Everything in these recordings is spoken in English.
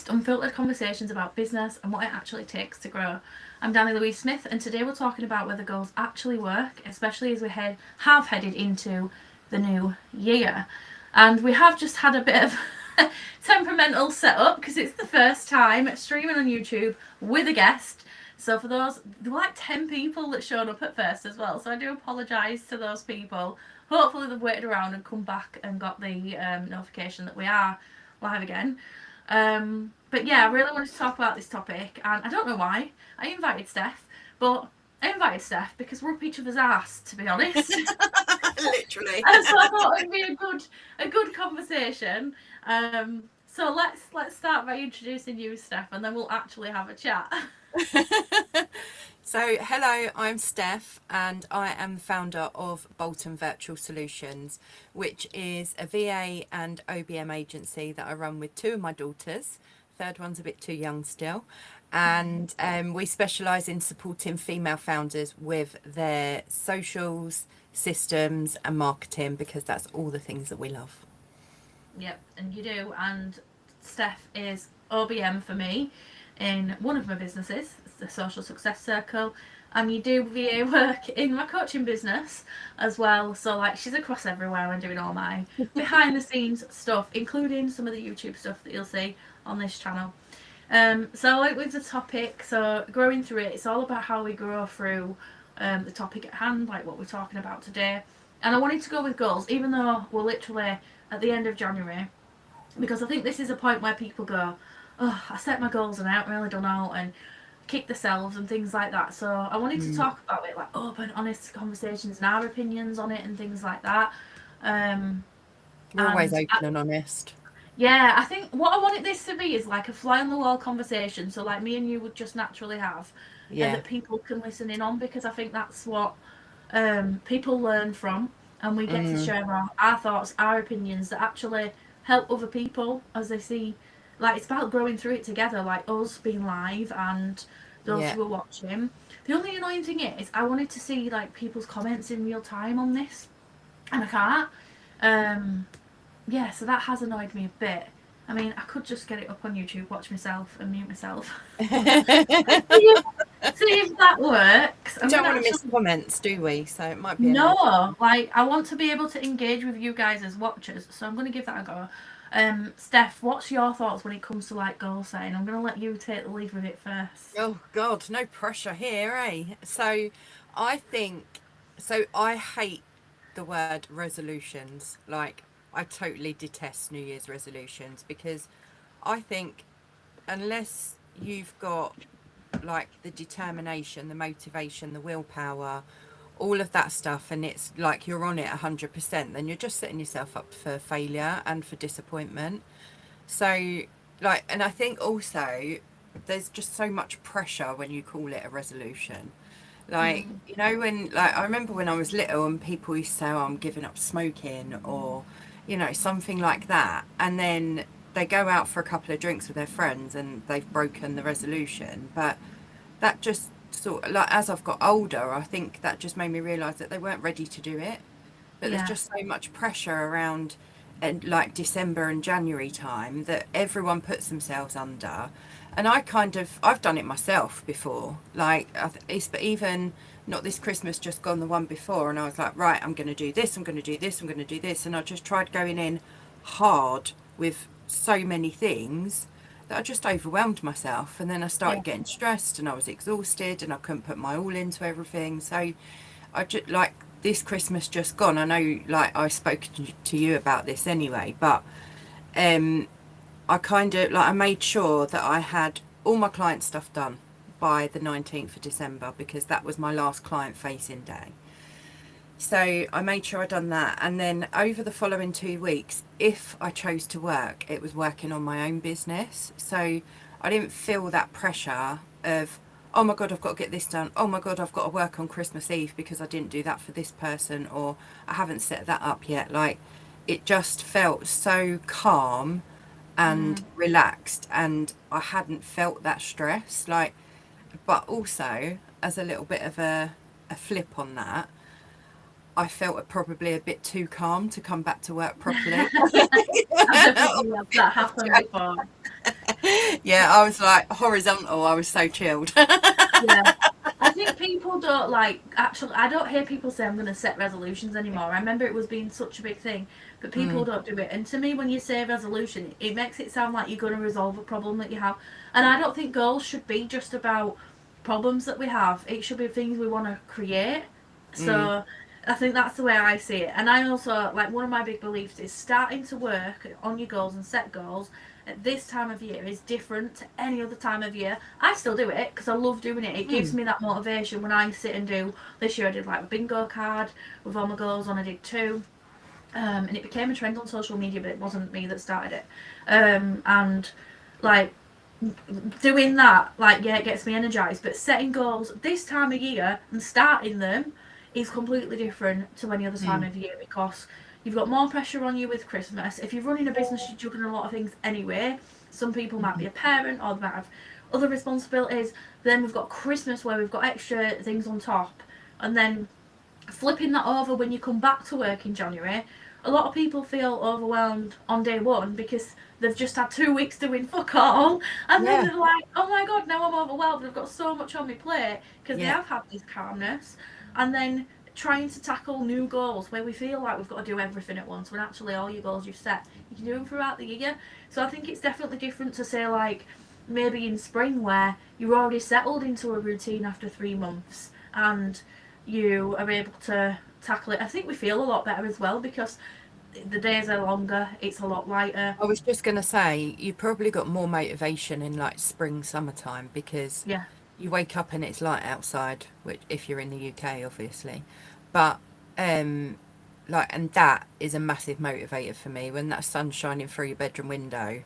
honest, unfiltered conversations about business and what it actually takes to grow. I'm Dani Louise Smith, and today we're talking about whether goals actually work, especially as we have headed into the new year. And we have just had a bit of temperamental setup because it's the first time streaming on YouTube with a guest. So for those, there were like 10 people that showed up at first as well. So I do apologise to those people. Hopefully they've waited around and come back and got the notification that we are live again. But yeah, I really wanted to talk about this topic, and I don't know why. I invited Steff, but I invited Steff because we're up each other's ass, to be honest. Literally. And so I thought it'd be a good conversation. So let's start by introducing you, Steff, and then we'll actually have a chat. So, hello, I'm Steff, and I am the founder of Bolton Virtual Solutions, which is a VA and OBM agency that I run with two of my daughters. Third one's a bit too young still. And we specialise in supporting female founders with their socials, systems and marketing, because that's all the things that we love. Yep, and you do. And Steff is OBM for me in one of my businesses, the Social Success Circle, and you do VA work in my coaching business as well. So like she's across everywhere and doing all my behind the scenes stuff, including some of the YouTube stuff that you'll see on this channel. So like with the topic, so growing through it, it's all about how we grow through the topic at hand, like what we're talking about today. And I wanted to go with goals, even though we're literally at the end of January, because I think this is a point where people go, oh, I set my goals and I haven't really done out, and kick themselves and things like that. So I wanted to talk about it, like open, honest conversations and our opinions on it and things like that. We're always open and honest. Yeah, I think what I wanted this to be is like a fly on the wall conversation. So like me and you would just naturally have, and that people can listen in on, because I think that's what people learn from, and we get to share our thoughts, our opinions that actually help other people as they see. Like, it's about growing through it together, like us being live and those who are watching. The only annoying thing is I wanted to see like people's comments in real time on this, and I can't. Yeah, so that has annoyed me a bit. I mean, I could just get it up on YouTube, watch myself and mute myself. see if that works. We don't want to miss comments, do we? So it might be no, like I want to be able to engage with you guys as watchers, so I'm going to give that a go. Steff, what's your thoughts when it comes to like goal setting? I'm going to let you take the lead with it first. Oh God, no pressure here, eh? So I hate the word resolutions. Like, I totally detest New Year's resolutions, because I think unless you've got like the determination, the motivation, the willpower, all of that stuff, and it's like you're on it 100%, then you're just setting yourself up for failure and for disappointment. So like, and I think also there's just so much pressure when you call it a resolution. Like, you know, when like I remember when I was little and people used to say, oh, I'm giving up smoking, or you know, something like that, and then they go out for a couple of drinks with their friends and they've broken the resolution. But that just sort of, like, as I've got older, I think that just made me realise that they weren't ready to do it. But there's just so much pressure around, and like December and January time, that everyone puts themselves under. And I've done it myself before. Like, it's even not this Christmas just gone, the one before, and I was like, right, I'm going to do this, I'm going to do this, I'm going to do this, and I just tried going in hard with so many things that I just overwhelmed myself, and then I started getting stressed and I was exhausted and I couldn't put my all into everything. So I just, like, this Christmas just gone, I know like I spoke to you about this anyway, but I kind of like, I made sure that I had all my client stuff done by the 19th of December, because that was my last client facing day. So I made sure I'd done that, and then over the following 2 weeks, if I chose to work, it was working on my own business. So I didn't feel that pressure of, oh my God, I've got to get this done, oh my God, I've got to work on Christmas Eve because I didn't do that for this person, or I haven't set that up yet. Like, it just felt so calm and relaxed, and I hadn't felt that stress. Like, but also, as a little bit of a flip on that, I felt probably a bit too calm to come back to work properly. I've definitely had that happen before. Yeah, I was like horizontal. I was so chilled. Yeah. I think people don't like, actually, I don't hear people say I'm going to set resolutions anymore. I remember it was being such a big thing, but people don't do it. And to me, when you say resolution, it makes it sound like you're going to resolve a problem that you have. And I don't think goals should be just about problems that we have. It should be things we want to create. So I think that's the way I see it. And I also, like, one of my big beliefs is starting to work on your goals and set goals at this time of year is different to any other time of year. I still do it because I love doing it. It gives me that motivation when I sit and do. This year I did like a bingo card with all my goals on. I did 2. And it became a trend on social media, but it wasn't me that started it. And like doing that, like, yeah, it gets me energized. But setting goals this time of year and starting them is completely different to any other time of year, because you've got more pressure on you with Christmas. If you're running a business, you're juggling a lot of things anyway. Some people might be a parent, or they might have other responsibilities. Then we've got Christmas where we've got extra things on top. And then flipping that over when you come back to work in January, a lot of people feel overwhelmed on day one because they've just had 2 weeks doing fuck all. And then they're like, oh my God, now I'm overwhelmed. I've got so much on my plate, because they have had this calmness. And then trying to tackle new goals where we feel like we've got to do everything at once, when actually all your goals you've set, you can do them throughout the year. So I think it's definitely different to say, like, maybe in spring where you're already settled into a routine after 3 months and you are able to tackle it. I think we feel a lot better as well because the days are longer, it's a lot lighter. I was just going to say, you probably got more motivation in like spring, summertime, because you wake up and it's light outside, which if you're in the UK, obviously. But like, and that is a massive motivator for me. When that sun's shining through your bedroom window,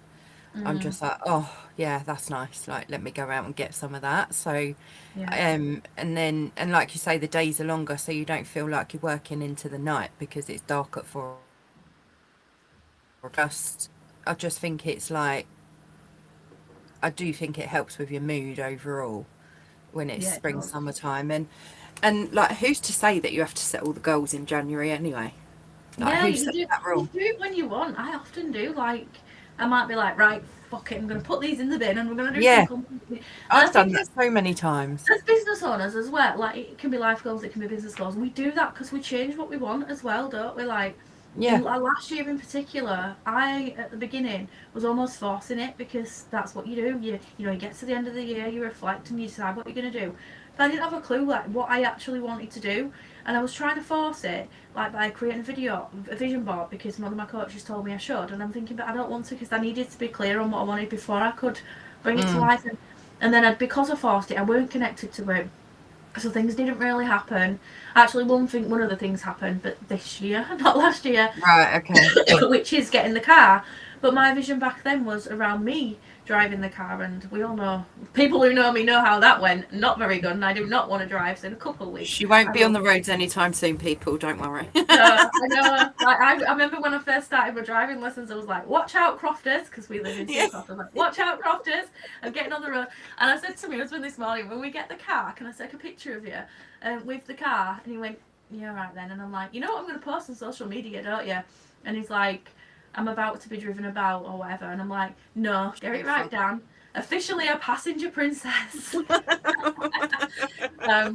I'm just like, oh yeah, that's nice. Like, let me go out and get some of that. So and then, and like you say, the days are longer, so you don't feel like you're working into the night because it's dark at 4. I just think it's like, I do think it helps with your mood overall when it's spring, summertime. And like, who's to say that you have to set all the goals in January anyway? Like, who set that rule? You do it when you want. I often do. Like, I might be like, right, fuck it, I'm going to put these in the bin and we're going to do something completely. I've done that so many times. As business owners as well, like, it can be life goals, it can be business goals. We do that because we change what we want as well, don't we? Like, last year in particular, I, at the beginning, was almost forcing it because that's what you do. You get to the end of the year, you reflect and you decide what you're going to do. But I didn't have a clue, like, what I actually wanted to do. And I was trying to force it, like, by creating a vision board, because one of my coaches told me I should. And I'm thinking, but I don't want to, because I needed to be clear on what I wanted before I could bring it to life. And then because I forced it, I weren't connected to it. So things didn't really happen. Actually, one of the things happened, but this year, not last year. Right, okay. Which is getting the car. But my vision back then was around me driving the car, and we all know, people who know me know how that went. Not very good, and I do not want to drive, so in a couple of weeks. She won't be on the roads anytime soon, people, don't worry. No, I know. Like, I remember when I first started my driving lessons, I was like, watch out, Crofters, because we live in Seacroft. I was like, watch out, Crofters, I'm getting on the road. And I said to my husband this morning, when we get the car, can I take a picture of you with the car? And he went, yeah, right then. And I'm like, you know what I'm going to post on social media, don't you? And he's like, I'm about to be driven about or whatever. And I'm like, no, get it right, Dan. Officially a passenger princess.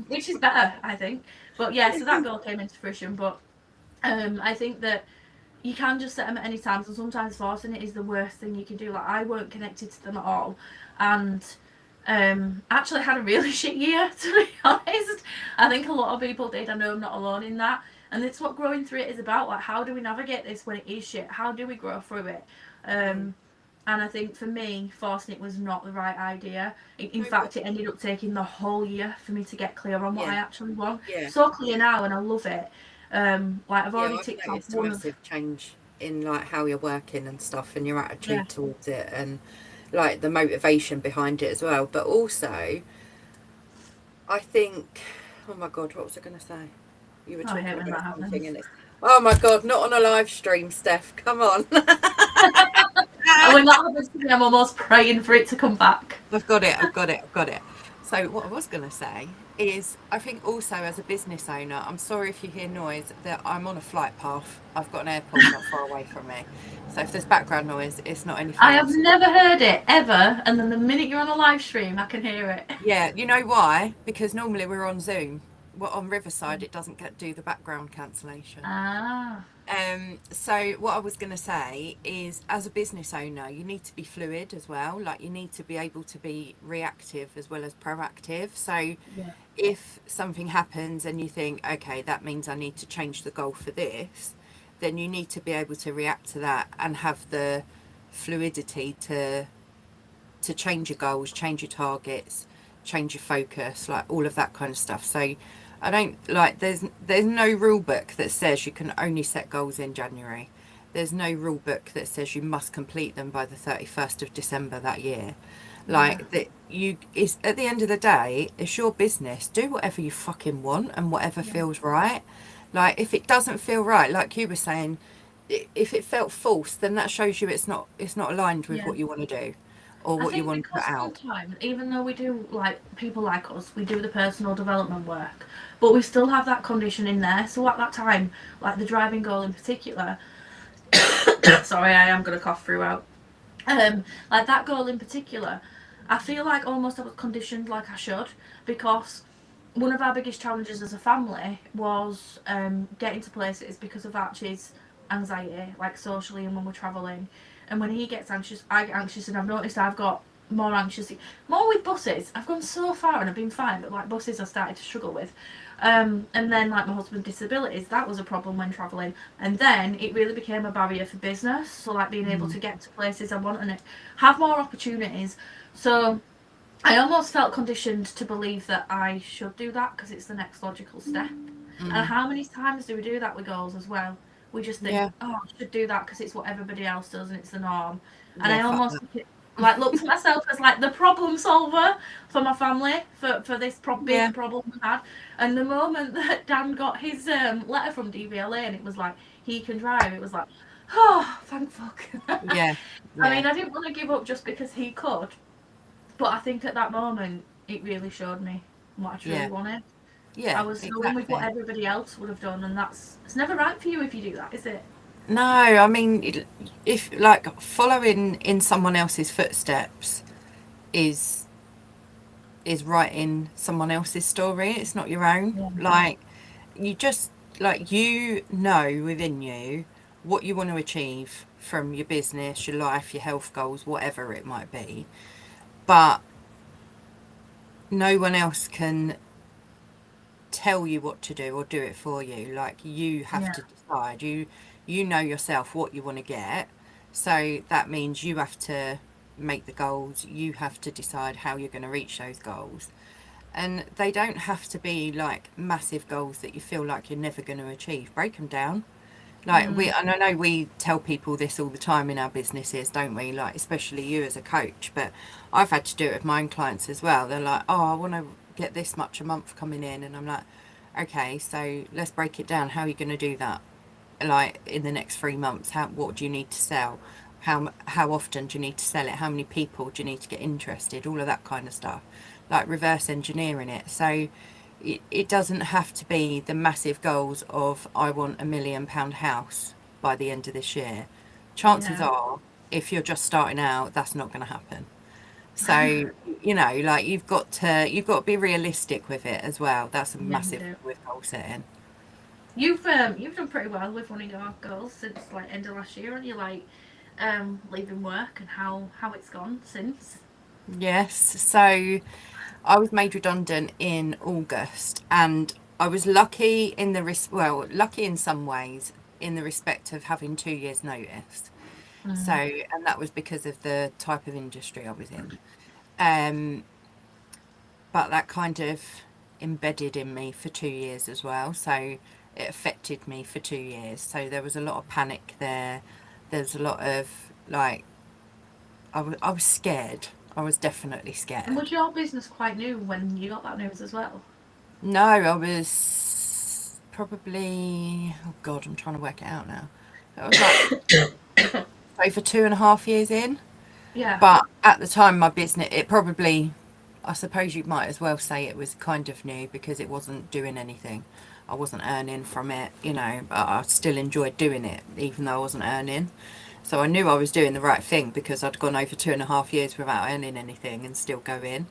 Which is better, I think. But yeah, so that goal came into fruition. But I think that you can just set them at any time. So sometimes forcing it is the worst thing you can do. Like, I weren't connected to them at all. And actually had a really shit year, to be honest. I think a lot of people did. I know I'm not alone in that. And it's what growing through it is about. Like, how do we navigate this when it is shit? How do we grow through it? And I think for me, forcing it was not the right idea. In fact, it ended up taking the whole year for me to get clear on what I actually want. So clear now, and I love it. Like, I've already ticked off one massive change in like how you're working and stuff, and your attitude towards it, and like the motivation behind it as well. But also, I think, oh my God, what was I going to say? You were talking about something in it. Oh my God, not on a live stream, Steff. Come on. And when that happens to me, I'm almost praying for it to come back. I've got it. So what I was going to say is, I think also as a business owner, I'm sorry if you hear noise, that I'm on a flight path. I've got an airport not far away from me. So if there's background noise, it's not anything I have else. never heard it ever, and then the minute you're on a live stream, I can hear it. Yeah, you know why? Because normally we're on Zoom. Well, on Riverside, it doesn't do the background cancellation. Ah, So what I was going to say is, as a business owner, you need to be fluid as well. Like, you need to be able to be reactive as well as proactive. So yeah, if something happens and you think, okay, that means I need to change the goal for this, then you need to be able to react to that and have the fluidity to change your goals, change your targets, change your focus, like all of that kind of stuff. So I don't like, there's no rule book that says you can only set goals in January. There's no rule book that says you must complete them by the 31st of December that year. yeah, Like, that you is, at the end of the day, it's your business. Do whatever you fucking want and whatever yeah. feels right. Like, if it doesn't feel right, like you were saying, if it felt false, then that shows you it's not aligned with Yeah. what you want to do or I what you think want to put because out. sometimes, even though we do, like, people like us, we do the personal development work, but we still have that condition in there. So at that time, like the driving goal in particular, sorry, I am going to cough throughout. Like that goal in particular, I feel like almost I was conditioned like I should, because one of our biggest challenges as a family was getting to places because of Archie's anxiety, like socially and when we're travelling. And when he gets anxious, I get anxious, and I've noticed I've got more anxious, more with buses. I've gone so far and I've been fine, but like buses I started to struggle with. And then like my husband's disabilities, that was a problem when travelling. And then it really became a barrier for business. So like being able Mm. to get to places I want and have more opportunities. So I almost felt conditioned to believe that I should do that because it's the next logical step. And Mm. how many times do we do that with goals as well? We just think, Yeah, oh, I should do that because it's what everybody else does and it's the norm. And yeah, I fuck almost that. like look to myself as like the problem solver for my family for this big Yeah, problem we had. And the moment that Dan got his letter from DVLA and it was like he can drive, it was like, oh, thank fuck. yeah, I yeah, mean, I didn't want to give up just because he could, but I think at that moment it really showed me what I truly yeah, wanted. I yeah, was going with what exactly. everybody else would have done, and it's never right for you if you do that, is it? No, I mean, if like following in someone else's footsteps is writing someone else's story, it's not your own. Yeah. Like, you just, like, you know within you what you want to achieve from your business, your life, your health goals, whatever it might be. But no one else can tell you what to do or do it for you. Like, you have Yeah. to decide. You know yourself what you want to get. So that means you have to make the goals. You have to decide how you're going to reach those goals. And they don't have to be like massive goals that you feel like you're never going to achieve. Break them down. Like, Mm. and I know we tell people this all the time in our businesses, don't we? Like, especially you as a coach, but I've had to do it with my own clients as well. They're like, oh, I want to get this much a month coming in. And I'm like, okay, so let's break it down. How are you going to do that? Like, in the next 3 months, what do you need to sell? How often do you need to sell it? How many people do you need to get interested? All of that kind of stuff, like reverse engineering it. So it doesn't have to be the massive goals of I want £1 million house by the end of this year. Chances Yeah. are, if you're just starting out, that's not going to happen. So, like, you've got to be realistic with it as well. That's a Yeah, you massive do. with goal setting. You've done pretty well with one of your goals since like end of last year, and you like leaving work and how it's gone since. Yes. So I was made redundant in August, and I was lucky in lucky in some ways, in the respect of having 2 years notice. So, Mm. and that was because of the type of industry I was in. Um, but that kind of embedded in me for 2 years as well. So it affected me for 2 years. So there was a lot of panic there. There's a lot of like, I was scared. I was definitely And scared. was your business quite new when you got that news as well? No, I was probably, oh God, I'm trying to work it out now. I was like over 2.5 years in. Yeah. But at the time, my business, it probably I suppose you might as well say it was kind of new because it wasn't doing anything. I wasn't earning from it, you know, but I still enjoyed doing it even though I wasn't earning. So I knew I was doing the right thing because I'd gone over 2.5 years without earning anything and still going.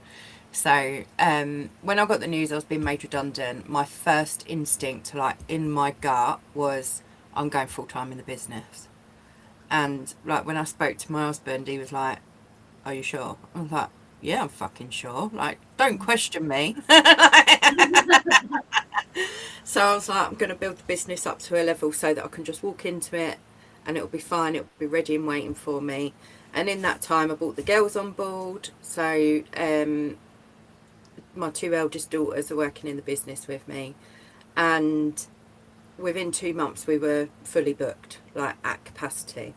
So when I got the news I was being made redundant, my first instinct, like in my gut, was I'm going full time in the business. And like when I spoke to my husband, he was like, "Are you sure?" I was like, "Yeah, I'm fucking sure. Like, don't question me." So I was like, I'm going to build the business up to a level so that I can just walk into it and it'll be fine. It'll be ready and waiting for me. And in that time, I brought the girls on board. So my two eldest daughters are working in the business with me. And within 2 months, we were fully booked, like at capacity.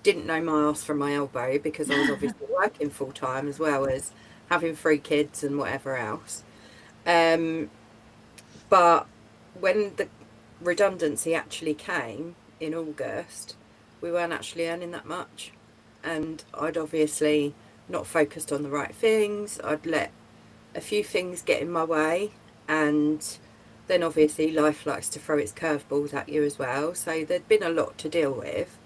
Didn't know my ass from my elbow because I was obviously working full time as well as having 3 kids and whatever else. But when the redundancy actually came in August, we weren't actually earning that much. And I'd obviously not focused on the right things. I'd let a few things get in my way. And then obviously life likes to throw its curveballs at you as well. So there'd been a lot to deal with.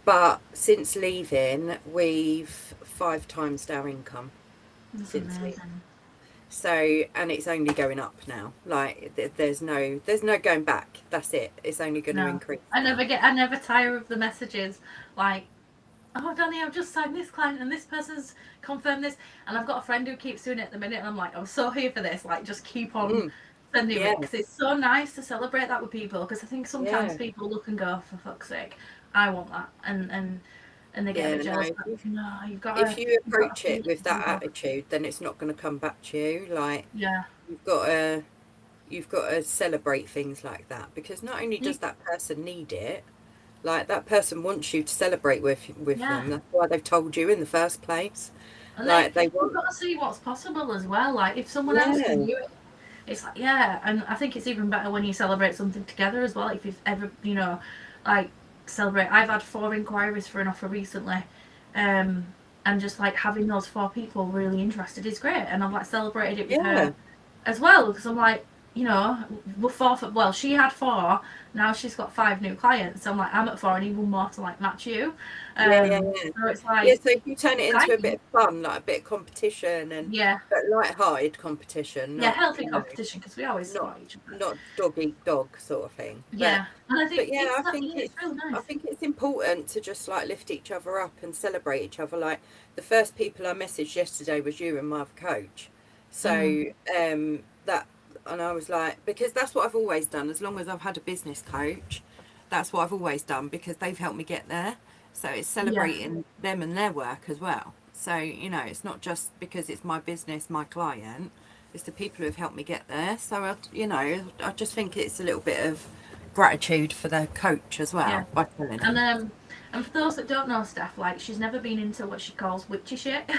But since leaving, we've 5 times our income. That's since amazing. So, and it's only going up now. Like there's no going back. That's it. It's only going to increase. I never tire of the messages like, "Oh, Dani, I've just signed this client and this person's confirmed this," and I've got a friend who keeps doing it at the minute, and I'm like, I'm so here for this. Like, just keep on sending it because it's so nice to celebrate that with people. Because I think sometimes people look and go, "For fuck's sake, I want that," and they get a bit jealous. No, you've got if you approach it with that attitude, then it's not going to come back to you. Like, you've got to celebrate things like that, because not only does that person need it, like that person wants you to celebrate with them. That's why they've told you in the first place. And like you've got to see what's possible as well. Like if someone else can do it, it's like and I think it's even better when you celebrate something together as well. If you've ever, like celebrate. I've had 4 inquiries for an offer recently, and just like having those 4 people really interested is great. And I've like celebrated it with her as well, because I'm like, we're 4 for, well, she had 4, now she's got 5 new clients. So I'm like, I'm at 4 and even more to like match you. So it's like, so if you turn it into a bit of fun, like a bit of competition, and but light-hearted competition, healthy competition, because we always support each other, not dog eat dog sort of thing. And I think I think it's really nice. I think it's important to just like lift each other up and celebrate each other. Like the first people I messaged yesterday was you and my other coach. So that. And I was like, because that's what I've always done. As long as I've had a business coach, that's what I've always done, because they've helped me get there. So it's celebrating them and their work as well. So, it's not just because it's my business, my client, it's the people who have helped me get there. So, I just think it's a little bit of gratitude for the coach as well. By telling them. And for those that don't know Steff, like, she's never been into what she calls witchy shit.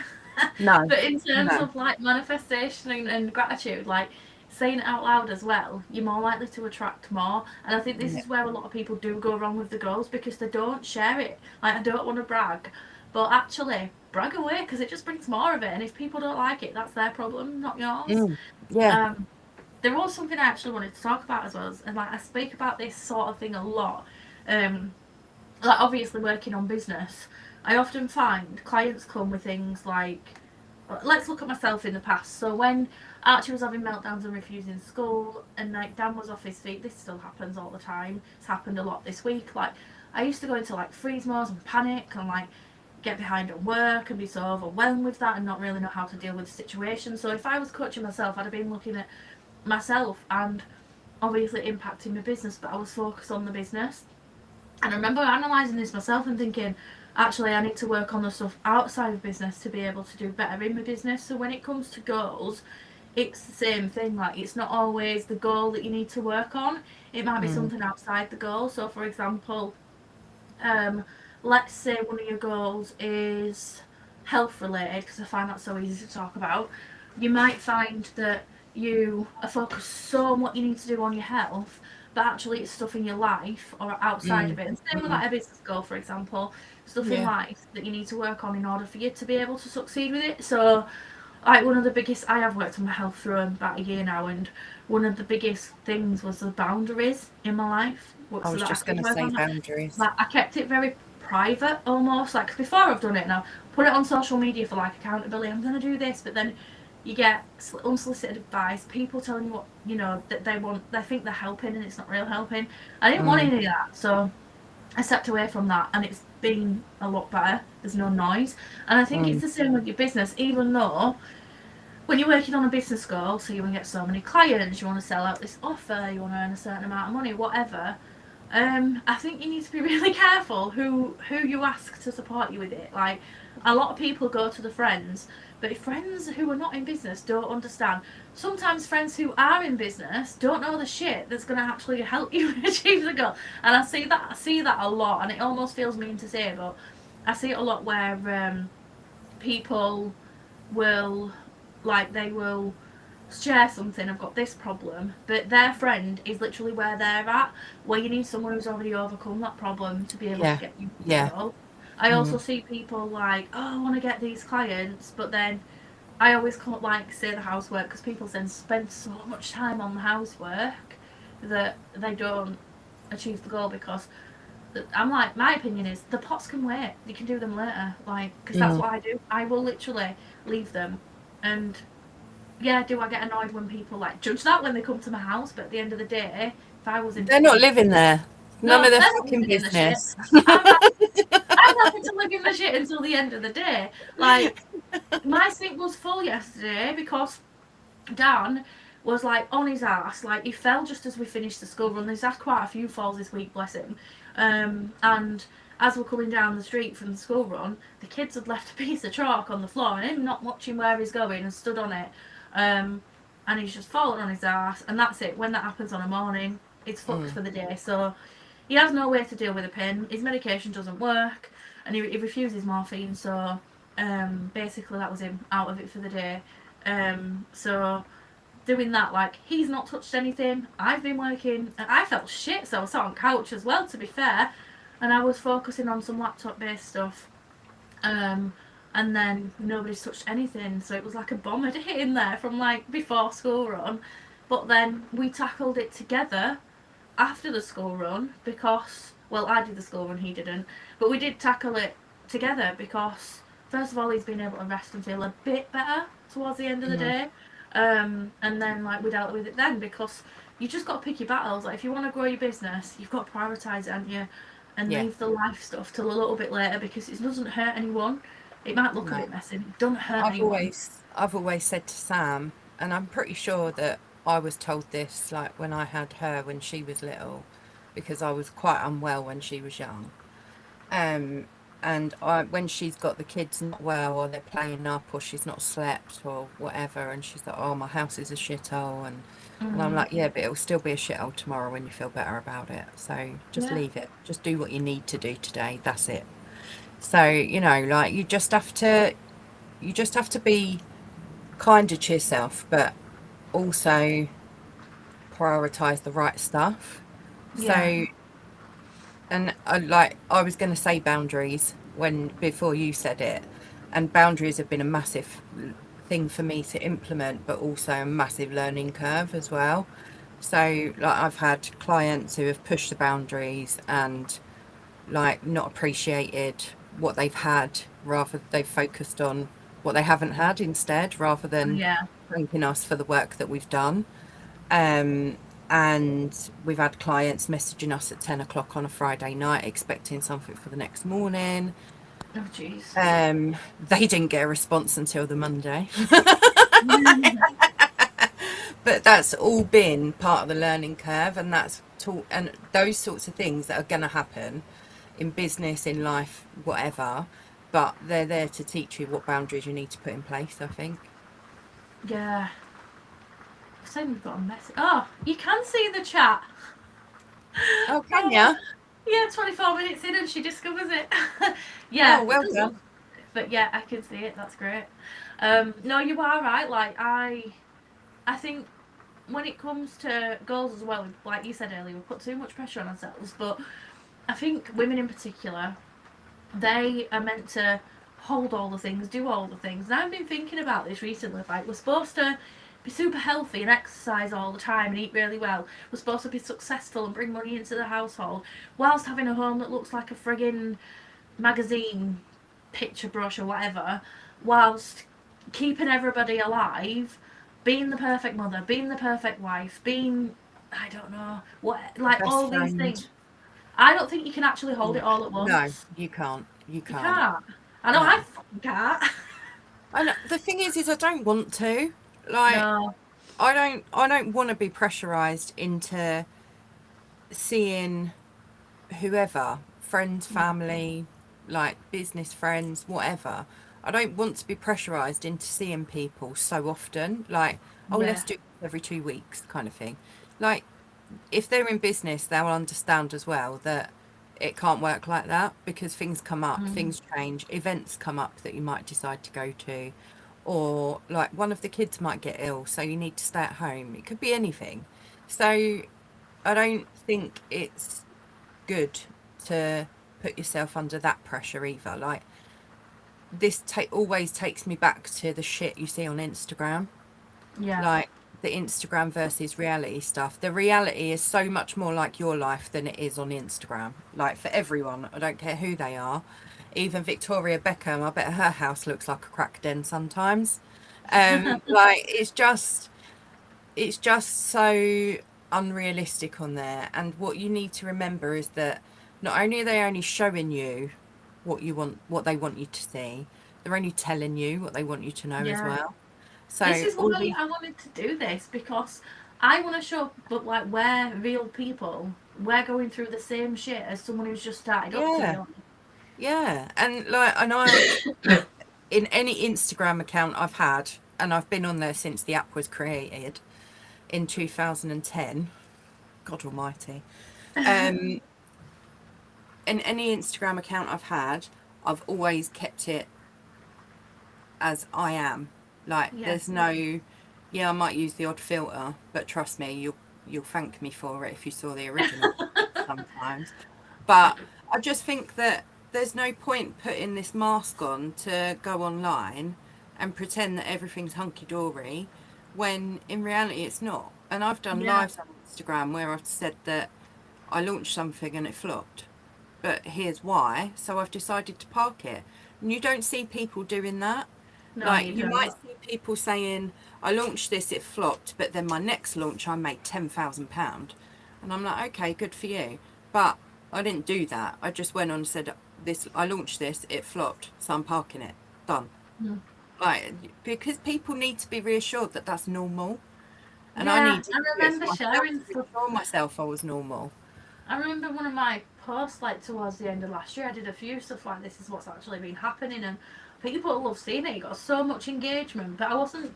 No. But in terms of like manifestation and gratitude, like, saying it out loud as well, you're more likely to attract more. And I think this is where a lot of people do go wrong with the goals, because they don't share it. Like, I don't want to brag, but actually brag away, because it just brings more of it. And if people don't like it, that's their problem, not yours. There was something I actually wanted to talk about as well, and like I speak about this sort of thing a lot. Like obviously working on business, I often find clients come with things like, let's look at myself in the past. So when Archie was having meltdowns and refusing school, and like Dan was off his feet, this still happens all the time. It's happened a lot this week. Like, I used to go into like freeze modes and panic and like get behind on work and be so overwhelmed with that and not really know how to deal with the situation. So if I was coaching myself, I'd have been looking at myself and obviously impacting my business, but I was focused on the business. And I remember analysing this myself and thinking, actually, I need to work on the stuff outside of business to be able to do better in my business. So when it comes to goals, it's the same thing. Like, it's not always the goal that you need to work on. It might be something outside the goal. So, for example, let's say one of your goals is health related, because I find that so easy to talk about. You might find that you are focused so on what you need to do on your health, but actually it's stuff in your life or outside of it. And same with like a business goal, for example, stuff in life that you need to work on in order for you to be able to succeed with it. So like one of the biggest, I have worked on my health through about a year now, and one of the biggest things was the boundaries in my life. I So was that I just going could to work say on that. boundaries. Like I kept it very private almost. Like 'cause before I've done it now, put it on social media for like accountability. I'm gonna do this, but then you get unsolicited advice, people telling you what you know that they want. They think they're helping, and it's not real helping. I didn't want Mm, any of that, so I stepped away from that, and it's been a lot better. There's no noise, and I think it's mm, the same with your business. Even though when you're working on a business goal, so you want to get so many clients, you want to sell out this offer, you want to earn a certain amount of money, whatever. I think you need to be really careful who you ask to support you with it. Like a lot of people go to the friends, but if friends who are not in business don't understand, sometimes friends who are in business don't know the shit that's going to actually help you achieve the goal. And I see that a lot, and it almost feels mean to say, but I see it a lot where people will they will share something, I've got this problem, but their friend is literally where they're at, where you need someone who's already overcome that problem to be able to yeah, get you to the yeah. goal. I also Mm. see people like, oh, I want to get these clients, but then I always can't like say the housework because people then spend so much time on the housework that they don't achieve the goal because I'm like, my opinion is the pots can wait. You can do them later, like, because that's Mm. what I do. I will literally leave them, and yeah, do I get annoyed when people like judge that when they come to my house? But at the end of the day, if I was in, They're not living there. None no, of their they're not fucking living in the shit. business. I'm I'm happy to live in the shit until the end of the day. Like my sink was full yesterday because Dan was like on his ass. Like he fell just as we finished the school run. He's had quite a few falls this week, bless him. And as we're coming down the street from the school run, the kids had left a piece of chalk on the floor, and him not watching where he's going and stood on it. Um, and he's just fallen on his ass, and that's it. When that happens on a morning, it's fucked Mm. for the day. So he has no way to deal with the pain. His medication doesn't work, and he refuses morphine. So basically, that was him out of it for the day. So doing that, like he's not touched anything. I've been working, and I felt shit, so I sat on couch as well. To be fair, and I was focusing on some laptop-based stuff. Um, and then nobody's touched anything, so it was like a bomb had hit in there from like before school run. But then we tackled it together after the school run because, well, I did the school run, he didn't, but we did tackle it together because first of all he's been able to rest and feel a bit better towards the end of the Mm. day, and then like we dealt with it then because you just got to pick your battles. Like if you want to grow your business, you've got to prioritise it, haven't you? And Yeah. leave the life stuff till a little bit later because it doesn't hurt anyone. It might look a No. bit messy, it doesn't hurt I've anyone. always I've always said to Sam, and I'm pretty sure that I was told this like when I had her when she was little, because I was quite unwell when she was young. Um, and when she's got the kids not well or they're playing up or she's not slept or whatever, and she's like, "Oh, my house is a shithole," and I'm Mm, like, "Yeah, but it'll still be a shithole tomorrow when you feel better about it. So just yeah, leave it. Just do what you need to do today. That's it." So, you know, like you just have to be kinder to yourself, but also prioritize the right stuff. yeah, So, and I was going to say boundaries when before you said it, and boundaries have been a massive thing for me to implement, but also a massive learning curve as well. So, like, I've had clients who have pushed the boundaries and like not appreciated what they've had, rather they've focused on what they haven't had instead, rather than yeah. thanking us for the work that we've done. Um, and we've had clients messaging us at 10 o'clock on a Friday night expecting something for the next morning. Oh jeez. They didn't get a response until the Monday. But that's all been part of the learning curve, and that's taught, and those sorts of things that are going to happen in business, in life, whatever, but they're there to teach you what boundaries you need to put in place, I think. Yeah. I've saying we've got a message. Oh, you can see the chat. Oh, can Oh, ya? yeah, 24 minutes in and she discovers it. Oh, Yeah, it well does look, done. but yeah, I can see it. That's great. No, you are right. Like I think when it comes to goals as well, like you said earlier, we put too much pressure on ourselves. But I think women in particular, they are meant to hold all the things, do all the things. And I've been thinking about this recently. Like, we're supposed to be super healthy and exercise all the time and eat really well. We're supposed to be successful and bring money into the household, whilst having a home that looks like a friggin' magazine picture brush or whatever, whilst keeping everybody alive, being the perfect mother, being the perfect wife, being, I don't know, what, like Best all these friend. things. I don't think you can actually hold it all at once. No, you can't. You You can't. can't. I know No. I fucking can't. And the thing is I don't want to. Like, No. I don't want to be pressurized into seeing whoever, friends, family, like business friends, whatever. I don't want to be pressurized into seeing people so often. Like, oh, Yeah. let's do it every 2 weeks kind of thing. Like, if they're in business, they'll understand as well that it can't work like that, because things come up, things change, events come up that you might decide to go to, or like one of the kids might get ill, so you need to stay at home. It could be anything. So I don't think it's good to put yourself under that pressure either. Like, this always takes me back to the shit you see on Instagram. Yeah. Like, the Instagram versus reality stuff. The reality is so much more like your life than it is on Instagram. Like, for everyone, I don't care who they are. Even Victoria Beckham, I bet her house looks like a crack den sometimes. Like, it's just so unrealistic on there. And what you need to remember is that not only are they only showing you what they want you to see, they're only telling you what they want you to know as Yeah. well. So This is all why these, I wanted to do this, because I want to show, but like, we're real people. We're going through the same shit as someone who's just started up, to be yeah, honest. yeah. And like, in any Instagram account I've had, and I've been on there since the app was created in 2010, God almighty. In any Instagram account I've had, I've always kept it as I am. Like, Yeah. there's no, yeah, I might use the odd filter, but trust me, you'll thank me for it if you saw the original sometimes. But I just think that there's no point putting this mask on to go online and pretend that everything's hunky-dory when in reality it's not. And I've done Yeah. lives on Instagram where I've said that I launched something and it flopped, but here's why, so I've decided to park it. And you don't see people doing that. No, Like, you you don't. might see people saying, I launched this, it flopped, but then my next launch I made £10,000. And I'm like, okay, good for you. But I didn't do that. I just went on and said, I launched this, it flopped, so I'm parking it. Done. Mm. Like, because people need to be reassured that that's normal. And I Yeah, needed to I do it remember for myself sharing to stuff. reassure myself I was normal. I remember one of my posts, like towards the end of last year, I did a few stuff like this is what's actually been happening, and people love seeing it. It got so much engagement, but I wasn't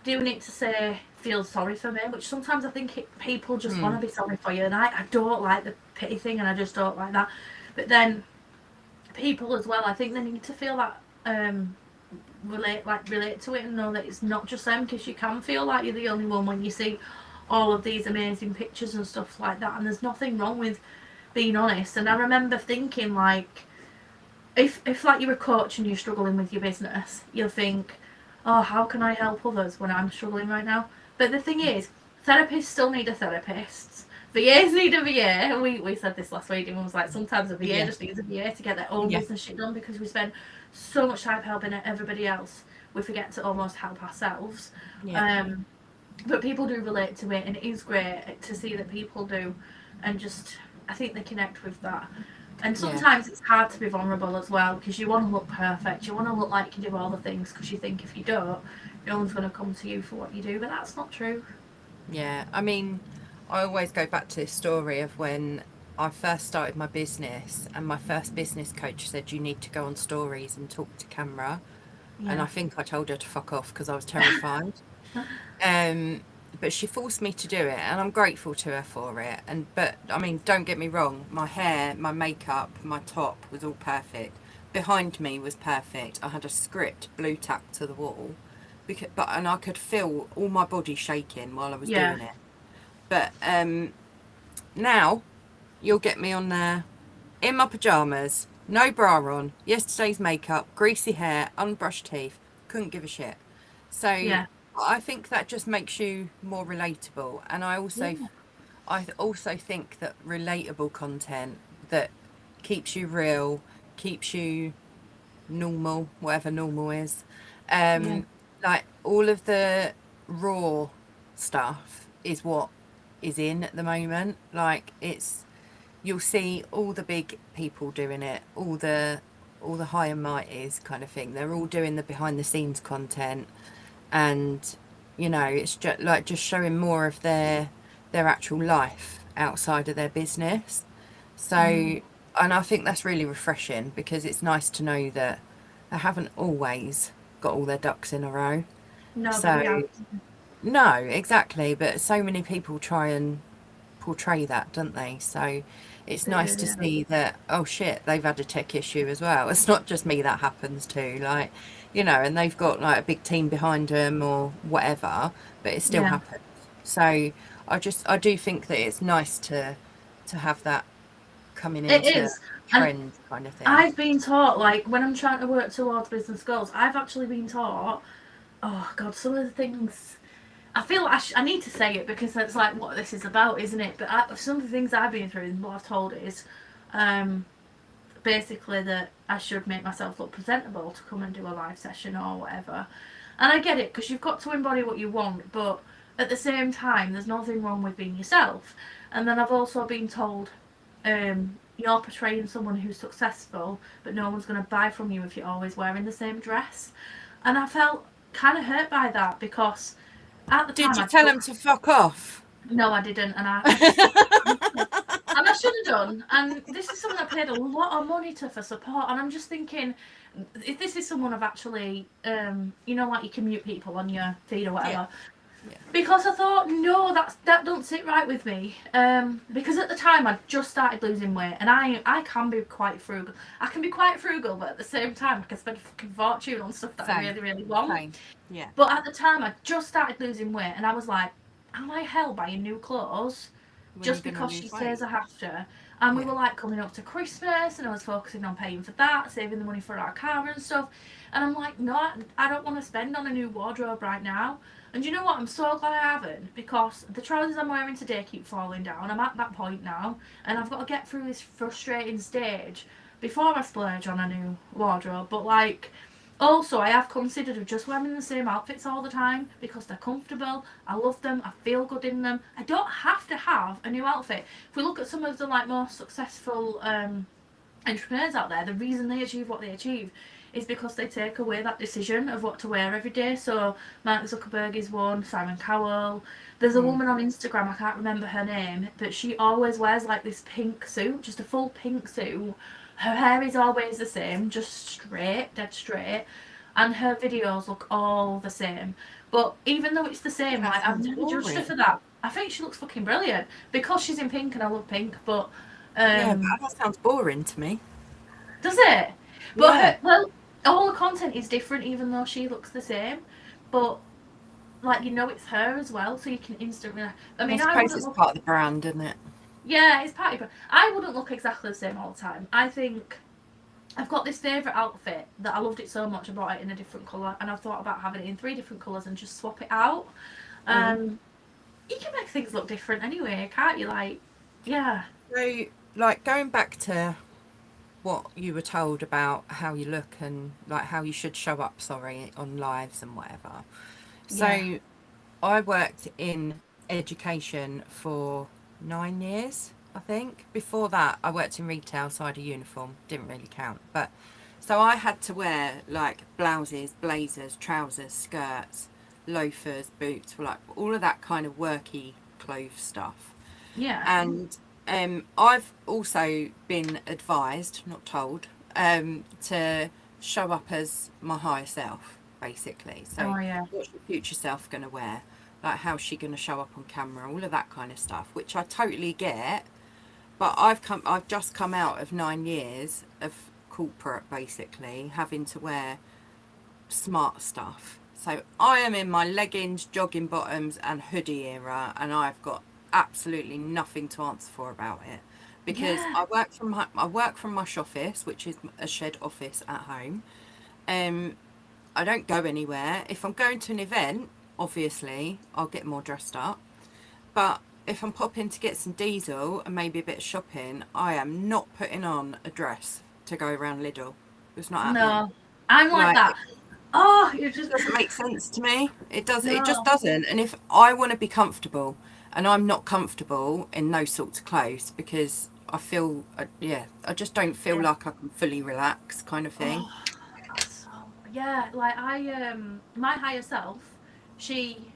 doing it to say feel sorry for me, which sometimes I think people just want to be sorry for you, and I don't like the pity thing, and I just don't like that. But then people as well, I think they need to feel that relate to it and know that it's not just them, because you can feel like you're the only one when you see all of these amazing pictures and stuff like that, and there's nothing wrong with being honest. And I remember thinking, like, if like you're a coach and you're struggling with your business, you'll think, oh, how can I help others when I'm struggling right now? But the thing is, therapists still need a therapist. VAs need a VA. We said this last week, and was like, sometimes a VA just needs a VA to get their own business shit done, because we spend so much time helping everybody else, we forget to almost help ourselves. But people do relate to it, and it is great to see that people do, and just, I think they connect with that. And sometimes it's hard to be vulnerable as well, because you want to look perfect, you want to look like you do all the things, because you think if you don't, no one's going to come to you for what you do, but that's not true. Yeah, I mean, I always go back to this story of when I first started my business, and my first business coach said you need to go on stories and talk to camera. And I think I told her to fuck off because I was terrified. But she forced me to do it, and I'm grateful to her for it. But I mean, don't get me wrong, my hair, my makeup, my top was all perfect. Behind me was perfect. I had a script blue tacked to the wall, and I could feel all my body shaking while I was doing it. But now you'll get me on there in my pajamas, No bra on, yesterday's makeup, greasy hair, unbrushed teeth, couldn't give a shit. So Yeah. I think that just makes you more relatable. And Yeah. I also think that relatable content that keeps you real, keeps you normal, whatever normal is. Yeah. Like all of the raw stuff is what is in at the moment. Like it's you'll see all the big people doing it, all the high and mighties kind of thing. They're all doing the behind the scenes content, and it's just showing more of their actual life outside of their business. So, Mm. and I think that's really refreshing because it's nice to know that they haven't always got all their ducks in a row. Nobody So, has. no, exactly. But so many people try and portray that, don't they? So it's They nice do, to yeah. see that, oh shit, they've had a tech issue as well. It's not just me that happens to, like, and they've got like a big team behind them or whatever, but it still Yeah. happens. So I do think that it's nice to have that coming It into is. And trend kind of thing. I've been taught, like, when I'm trying to work towards business goals, I've actually been taught, oh, God, some of the things. I feel like I need to say it because that's like what this is about, isn't it? But some of the things I've been through and what I've told is um, basically that I should make myself look presentable to come and do a live session or whatever. And I get it because you've got to embody what you want, but at the same time, there's nothing wrong with being yourself. And then I've also been told you're portraying someone who's successful, but no one's going to buy from you if you're always wearing the same dress. And I felt kind of hurt by that because at the Did time you I tell just them to fuck off? no, I didn't, and I just and I should have done. And this is someone I paid a lot of money to for support, and I'm just thinking, if this is someone I've actually, like you can mute people on your feed or Yeah, whatever, yeah. because I thought, no, that don't sit right with me. Because at the time I just started losing weight, and I can be quite frugal. I can be quite frugal, but at the same time, I can spend a fucking fortune on stuff that I Same, really, really want. same. Yeah. But at the time, I just started losing weight, and I was like, am I hell buying new clothes When you're just gonna because she lose weight. says I have to? And we Yeah. were like coming up to Christmas, and I was focusing on paying for that, saving the money for our car and stuff. And I'm like, no, I don't want to spend on a new wardrobe right now. And you know what? I'm so glad I haven't because the trousers I'm wearing today keep falling down. I'm at that point now, and I've got to get through this frustrating stage before I splurge on a new wardrobe. But like, also, I have considered of just wearing the same outfits all the time because they're comfortable. I love them. I feel good in them. I don't have to have a new outfit. If we look at some of the like most successful entrepreneurs out there, the reason they achieve what they achieve is because they take away that decision of what to wear every day. So Mark Zuckerberg is one, Simon Cowell. There's a Mm. woman on Instagram, I can't remember her name, but she always wears like this pink suit, just a full pink suit. Her hair is always the same, just straight, dead straight, and her videos look all the same. But even though it's the same, That like I've sounds never judged her boring. for that. I think she looks fucking brilliant because she's in pink and I love pink. But Yeah, but um, that sounds boring to me. does it? But Yeah. her, well, all the content is different, even though she looks the same. But like it's her as well, so you can instantly. I I mean, I suppose wouldn't it's look. part of the brand, isn't it? Yeah, it's party, but I wouldn't look exactly the same all the time. I think I've got this favourite outfit that I loved it so much I bought it in a different colour, and I've thought about having it in 3 different colours and just swap it out. Mm. Um, you can make things look different anyway, can't you? Like, yeah, So, like going back to what you were told about how you look and like how you should show up, sorry, on lives and whatever. yeah, So, I worked in education for 9 years, I think. Before that, I worked in retail, so I had a uniform, didn't really count. But so I had to wear like blouses, blazers, trousers, skirts, loafers, boots, like all of that kind of worky clothes stuff. yeah, And I've also been advised, not told, to show up as my higher self, basically. So, oh yeah, what's your future self going to wear? Like, how's she going to show up on camera? All of that kind of stuff, which I totally get. But I've just come out of 9 years of corporate, basically, having to wear smart stuff. So I am in my leggings, jogging bottoms, and hoodie era, and I've got absolutely nothing to answer for about it. because Yeah. I work from my office, which is a shed office at home. I don't go anywhere. If I'm going to an event, obviously I'll get more dressed up. But if I'm popping to get some diesel and maybe a bit of shopping, I am not putting on a dress to go around Lidl. It's not happening. No, I'm like Like, that. Oh, you're it just doesn't make sense to me. It just no. doesn't. And if I want to be comfortable, and I'm not comfortable in those sorts of clothes because I feel, I just don't feel Yeah. like I can fully relax, kind of thing. Oh, that's so yeah. Like my higher self, she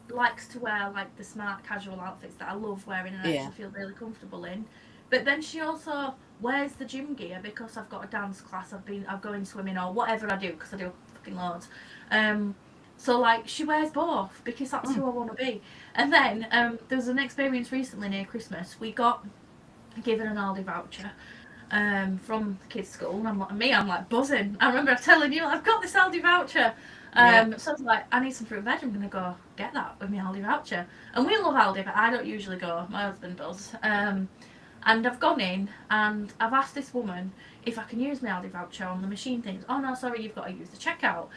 likes to wear like the smart casual outfits that I love wearing and Yeah, actually feel really comfortable in. But then she also wears the gym gear because I've got a dance class. I'm going swimming or whatever I do because I do fucking loads. Um, so like she wears both because that's mm, who I want to be. And then there was an experience recently near Christmas. We got given an Aldi voucher from the kids' school, and I'm like buzzing. I remember telling you, I've got this Aldi voucher. yeah, So I was like, I need some fruit and veg. I'm gonna go get that with my Aldi voucher. And we love Aldi, but I don't usually go. My husband does. And I've gone in and I've asked this woman if I can use my Aldi voucher on the machine things. Oh no, sorry, you've got to use the checkout.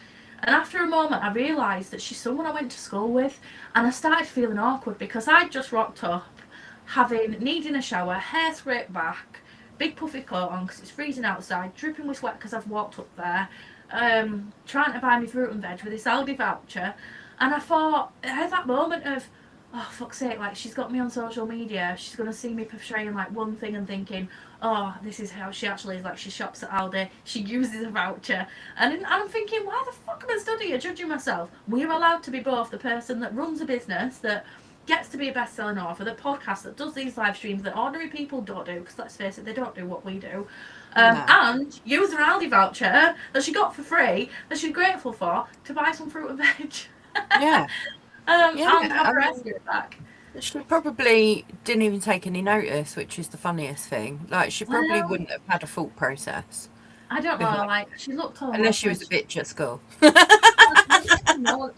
And after a moment, I realised that she's someone I went to school with, and I started feeling awkward because I'd just rocked up, needing a shower, hair scraped back, big puffy coat on because it's freezing outside, dripping with sweat because I've walked up there, trying to buy me fruit and veg with this Aldi voucher. And I thought, I had that moment of, oh, fuck's sake, like, she's got me on social media, she's going to see me portraying, like, one thing and thinking, oh, this is how she actually is, like, she shops at Aldi, she uses a voucher. And I'm thinking, why the fuck am I stood here judging myself? We're allowed to be both the person that runs a business, that gets to be a best-selling author, the podcast that does these live streams that ordinary people don't do, because let's face it, they don't do what we do, no, and use an Aldi voucher that she got for free, that she's grateful for, to buy some fruit and veg. yeah, yeah. And have I her mean, estimate back. she probably didn't even take any notice, which is the funniest thing. Like, she probably Well, wouldn't have had a thought process I don't know, behind, like, she looked unless almost she like was a bitch at school.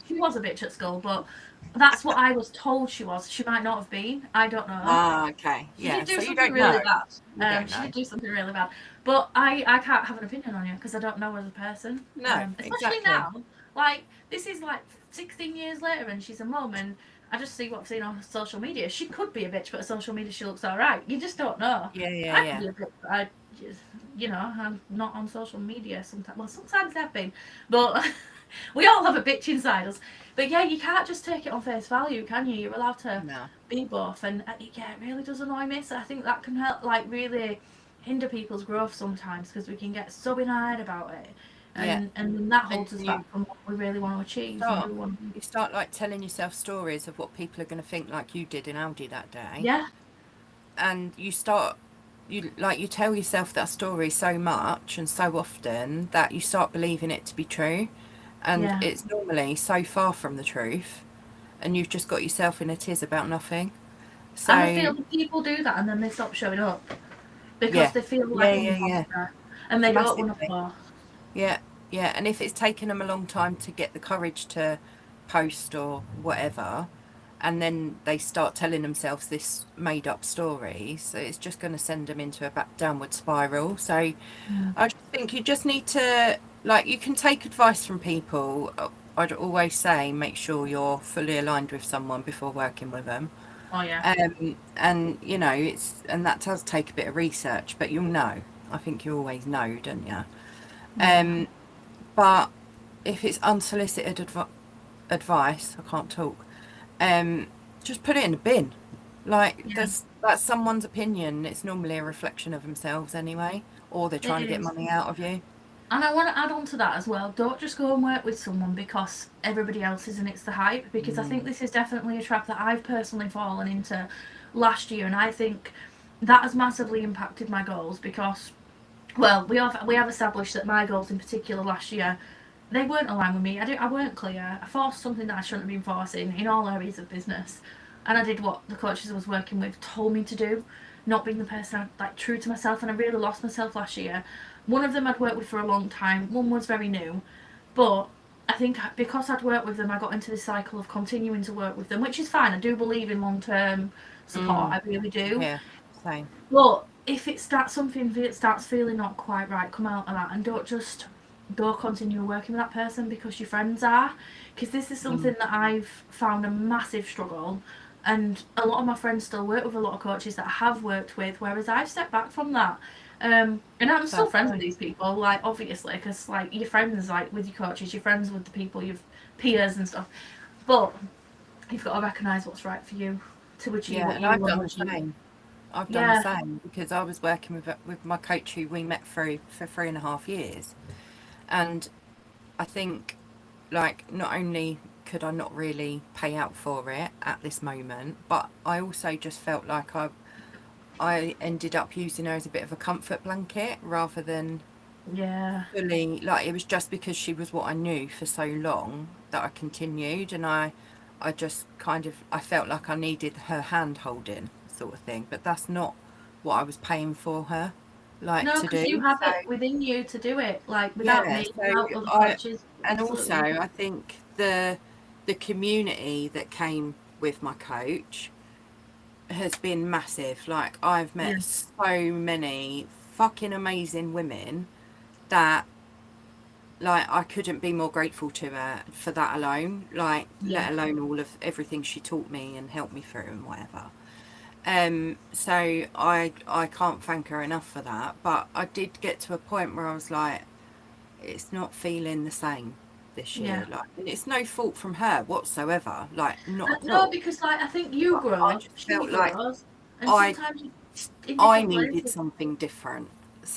she was a bitch at school, but that's what I was told she was. She might not have been. I don't know. Ah, okay, She yeah. did do So you something don't really know. bad. You don't She know. did do something really bad. But I can't have an opinion on you because I don't know her as a person. No, Especially exactly. now. Like, this is like 16 years later and she's a mum, and I just see what I've seen on social media. She could be a bitch, but on social media she looks alright. You just don't know. Yeah, yeah, I could yeah. be a bitch, but I just, I'm not on social media sometimes. Well, sometimes I've been. But we all have a bitch inside us. But yeah, you can't just take it on face value, can you? You're allowed to No. be both. And yeah, it really does annoy me. So I think that can help, like, really hinder people's growth sometimes because we can get so in-eyed about it. Yeah. And then that And holds us back from what we really want to achieve and who start we want to be. you start like telling yourself stories of what people are going to think, like you did in Aldi that day, Yeah, and you tell yourself that story so much and so often that you start believing it to be true, and yeah. it's normally so far from the truth, and you've just got yourself in a tiz about nothing. And I So feel that people do that and then they stop showing up because yeah, they feel yeah, like an yeah, yeah, imposter and they don't want to massively. post. Yeah, yeah. And if it's taken them a long time to get the courage to post or whatever, and then they start telling themselves this made up story, so it's just going to send them into a back downward spiral. So Yeah. I just think you just need to, like, you can take advice from people. I'd always say make sure you're fully aligned with someone before working with them. Oh, yeah. And that does take a bit of research, but you'll know. I think you always know, don't you? Yeah. But if it's unsolicited advice, I can't talk. Just put it in the bin. Like, Yeah. that's someone's opinion. It's normally a reflection of themselves anyway, or they're It trying to get is. money out of you. And I want to add on to that as well. Don't just go and work with someone because everybody else is and it's the hype. Because I think Mm, this is definitely a trap that I've personally fallen into last year, and I think that has massively impacted my goals because, well, we have established that my goals in particular last year, they weren't aligned with me. I weren't clear. I forced something that I shouldn't have been forcing in all areas of business, and I did what the coaches I was working with told me to do, not being the person like true to myself. And I really lost myself last year. One of them I'd worked with for a long time. One was very new, but I think because I'd worked with them, I got into this cycle of continuing to work with them, which is fine. I do believe in long term support. mm, I really do. yeah, Same. But if it starts something, if it starts feeling not quite right, come out of that and don't continue working with that person because your friends are. Because this is something that I've found a massive struggle, and a lot of my friends still work with a lot of coaches that I have worked with, whereas I've stepped back from that. And I'm still friends with these people, like, obviously, because, like, your friends, like, with your coaches, you're friends with the people, your peers and stuff. But you've got to recognise what's right for you to achieve what you I've want done to the achieve. same. I've done the same because I was working with my coach who we met through for 3.5 years, and I think, like, not only could I not really pay out for it at this moment, but I also just felt like I ended up using her as a bit of a comfort blanket rather than fully, like, it was just because she was what I knew for so long that I continued, and I just kind of, I felt like I needed her hand holding sort of thing, but that's not what I was paying for her, like, No, to because you do. have So it within you to do it, like, without yeah, me, so without other I, coaches. and also Absolutely. I think the community that came with my coach has been massive. Like, I've Yeah. met so many fucking amazing women that, like, I couldn't be more grateful to her for that alone, like, Yeah. let alone all of everything she taught me and helped me through and whatever. So I can't thank her enough for that, but I did get to a point where I was like, it's not feeling the same this Yeah. year, like, and it's no fault from her whatsoever, like, not at No, all. because, like, I think you But I grow, just she felt like grows, and I sometimes you in I different needed places. something different.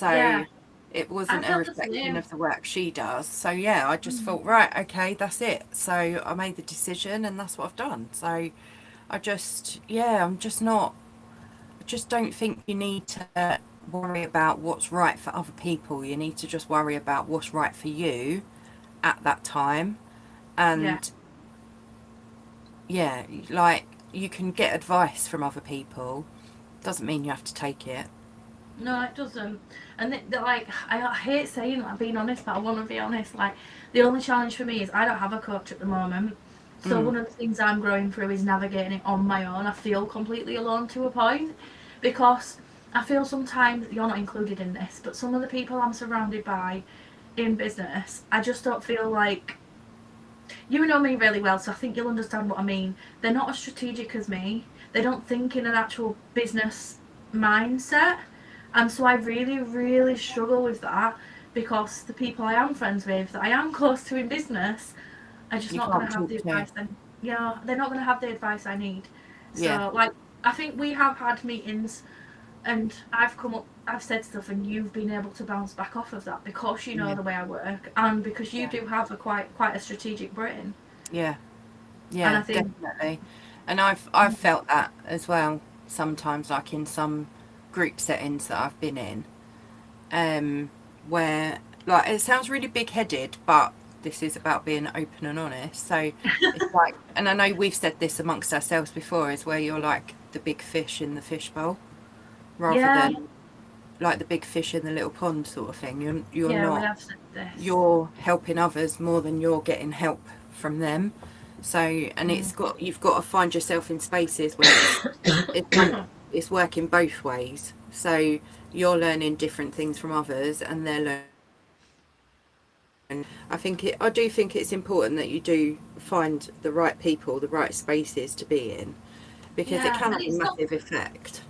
Yeah. So it I wasn't a felt the reflection same. of the work she does. So yeah, I just thought, right, okay, that's it. So I made the decision and that's what I've done. So I just, yeah, I'm just not, I just don't think you need to worry about what's right for other people. You need to just worry about what's right for you at that time. Yeah. And yeah, like, you can get advice from other people. Doesn't mean you have to take it. No, it doesn't. And like, I hate saying that, being honest, but I want to be honest. Like, the only challenge for me is I don't have a coach at the moment. So Mm, one of the things I'm growing through is navigating it on my own. I feel completely alone to a point because I feel sometimes you're not included in this, but some of the people I'm surrounded by in business, I just don't feel like, you know me really well, so I think you'll understand what I mean. They're not as strategic as me. They don't think in an actual business mindset. And so I really, really struggle with that because the people I am friends with, that I am close to in business, are just you not going can't to have talk the to. advice. And yeah, they're not going to have the advice I need. Yeah. So, like, I think we have had meetings and I've said stuff, and you've been able to bounce back off of that because you know Yeah. the way I work, and because you Yeah. do have a quite a strategic brain. Yeah. And Yeah, I think, definitely. And I've felt that as well sometimes, like in some group settings that I've been in, where, like, it sounds really big headed, but this is about being open and honest. So it's like, and I know we've said this amongst ourselves before, is where you're like the big fish in the fishbowl rather yeah, than like the big fish in the little pond sort of thing. You're yeah, we not, have said this. you're helping others more than you're getting help from them. So, and Mm. it's got, you've got to find yourself in spaces where it's it's working both ways. So you're learning different things from others, and they're learning. I do think it's important that you do find the right people, the right spaces to be in, because it Yeah, can and have a massive effect.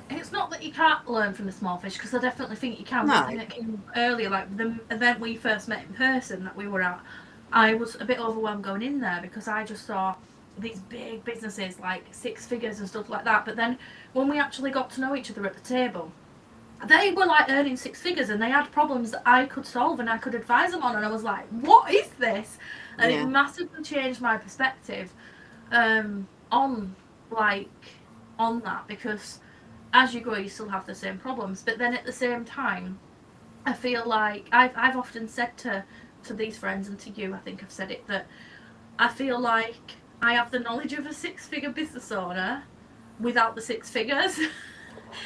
it's not that you can't learn from the small fish, because I definitely think you can. But I No. think it came earlier, like the event we first met in person that we were at. I was a bit overwhelmed going in there because I just saw these big businesses, like six figures and stuff like that. But then when we actually got to know each other at the table, they were like earning six figures and they had problems that I could solve and I could advise them on. And I was like, what is this? And it Yeah. massively changed my perspective on, like, on that, because as you grow, you still have the same problems. But then at the same time, I feel like I've often said to these friends and to you, I think I've said it, that I feel like I have the knowledge of a six-figure business owner without the six figures.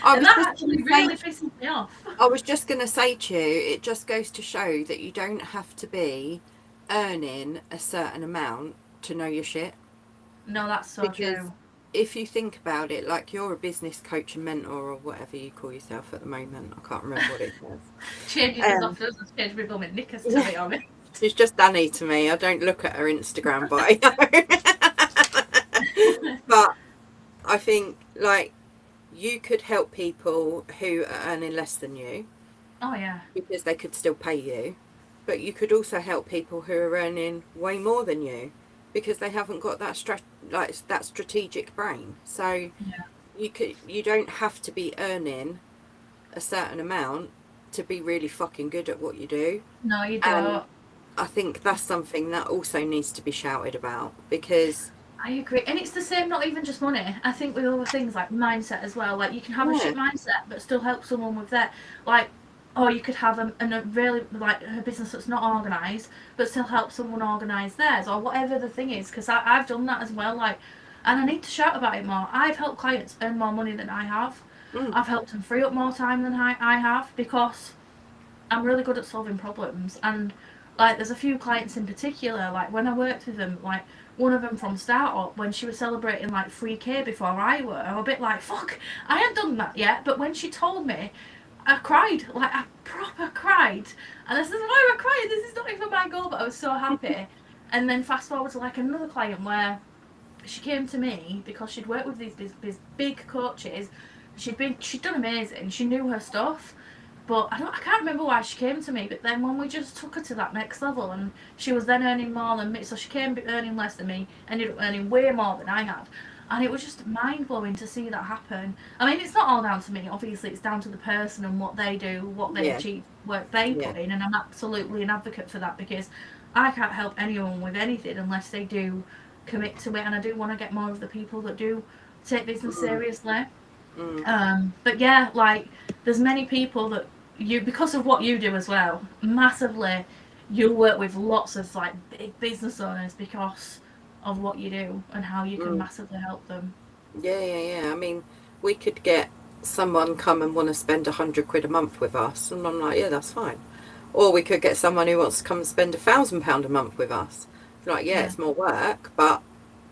I And was that just going actually to say really pisses me off. I was just going to say to you, it just goes to show that you don't have to be earning a certain amount to know your shit. No, that's so Because true. if you think about it, like you're a business coach and mentor or whatever you call yourself at the moment. I can't remember what it was. Changes as often as it's changed with women knickers, to be honest. She's just Dani to me. I don't look at her Instagram bio. But I think, like, you could help people who are earning less than you. Oh, yeah. Because they could still pay you. But you could also help people who are earning way more than you, because they haven't got that that strategic brain. So you don't have to be earning a certain amount to be really fucking good at what you do. No, you don't. I think that's something that also needs to be shouted about, because I agree. And it's the same, not even just money. I think with other things like mindset as well. Like, you can have a shit mindset but still help someone with that. Like, or you could have a really, like, a business that's not organised but still help someone organise theirs, or whatever the thing is. Because I've done that as well. Like, and I need to shout about it more. I've helped clients earn more money than I have. I've helped them free up more time than I have, because I'm really good at solving problems. And like, there's a few clients in particular, like when I worked with them, like one of them from startup, when she was celebrating like 3K before I were, I'm a bit like, fuck, I hadn't done that yet. But when she told me, I cried, like I proper cried. And I said, why am I crying? This is not even my goal, but I was so happy. And then fast forward to like another client where she came to me because she'd worked with these big coaches. She'd done amazing. She knew her stuff. But I can't remember why she came to me, but then when we just took her to that next level, and she was then earning more than me, so she came earning less than me, ended up earning way more than I had. And it was just mind-blowing to see that happen. I mean, it's not all down to me, obviously it's down to the person and what they do, what they achieve, work they put in, and I'm absolutely an advocate for that, because I can't help anyone with anything unless they do commit to it, and I do want to get more of the people that do take business seriously. But yeah, like, there's many people that because of what you do as well, massively, you'll work with lots of like big business owners because of what you do and how you can massively help them. Yeah. I mean, we could get someone come and want to spend £100 a month with us, and I'm like, yeah, that's fine. Or we could get someone who wants to come and spend £1,000 a month with us. Like, it's more work, but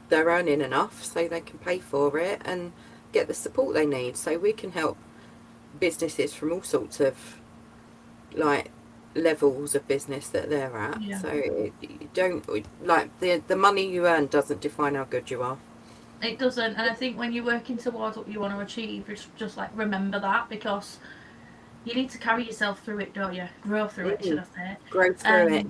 they're earning enough so they can pay for it and get the support they need. So we can help businesses from all sorts of like levels of business that they're at. So you don't, like, the money you earn doesn't define how good you are. It doesn't. And I think when you're working towards what you want to achieve, just like remember that, because you need to carry yourself through it, don't you? Grow through it, should I say? Grow through it.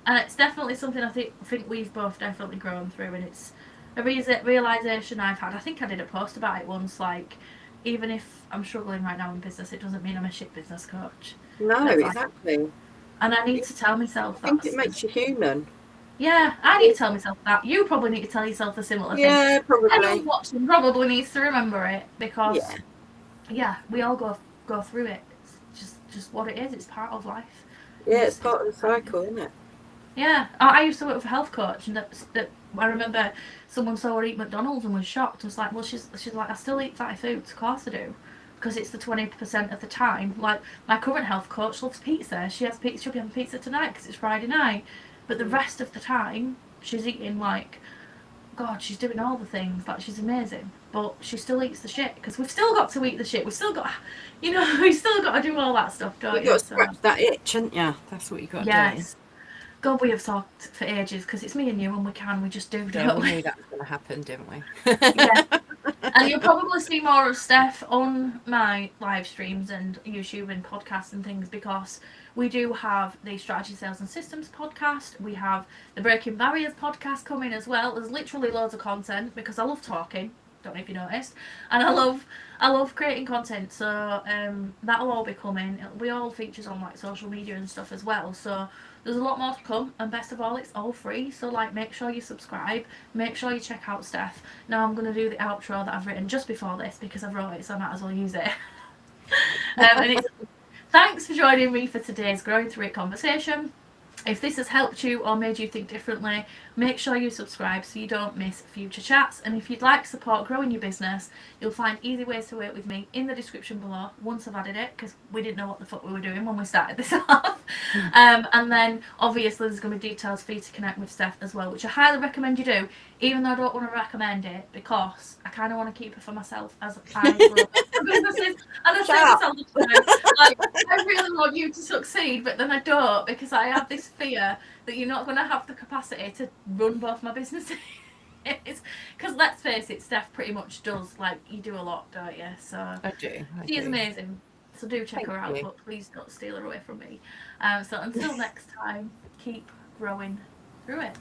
And it's definitely something I think we've both definitely grown through, and it's a realisation I've had. I think I did a post about it once, like, even if I'm struggling right now in business, it doesn't mean I'm a shit business coach. No, exactly. And I need to tell myself that. I think it makes you human. Yeah, I need to tell myself that. You probably need to tell yourself a similar thing. Yeah, probably. Anyone watching probably needs to remember it, because we all go through it. It's just what it is. It's part of life. Yeah, it's part of the cycle, isn't it? Yeah, I used to work with a health coach, and that I remember someone saw her eat McDonald's and was shocked. I was like, well, she's like, I still eat fatty foods. Of course I do, because it's the 20% of the time. Like, my current health coach loves pizza. She'll be having pizza tonight because it's Friday night, but the rest of the time she's eating, like, God, she's doing all the things. Like, she's amazing, but she still eats the shit, because we've still got to eat the shit. We've still got, we've still got to do all that stuff, don't you? You've got to scratch that itch, haven't you? That's what you've got to do. God, we have talked for ages, because it's me and you, and we just do, don't we? We knew that was going to happen, didn't we? Yeah. And you'll probably see more of Steff on my live streams and YouTube and podcasts and things, because we do have the Strategy, Sales and Systems podcast. We have the Breaking Barriers podcast coming as well. There's literally loads of content, because I love talking. Don't know if you noticed. And I love creating content. So that'll all be coming. It'll be all features on like social media and stuff as well. So there's a lot more to come, and best of all, it's all free. So like, make sure you subscribe, make sure you check out Steff. Now I'm going to do the outro that I've written just before this, because I've wrote it, so I might as well use it. And thanks for joining me for today's Growing Through It conversation. If this has helped you or made you think differently, make sure you subscribe so you don't miss future chats. And if you'd like support growing your business, you'll find easy ways to work with me in the description below once I've added it, because we didn't know what the fuck we were doing when we started this off. And then obviously there's going to be details for you to connect with Steff as well, which I highly recommend you do, even though I don't want to recommend it, because I kind of want to keep it for myself as I grow businesses. And I say this all the time, like, I really want you to succeed, but then I don't, because I have this fear that you're not going to have the capacity to run both my businesses. Because let's face it, Steff pretty much does, like, you do a lot, don't you? So I do. She is amazing. So do check her out, but please don't steal her away from me. So until next time, keep growing through it.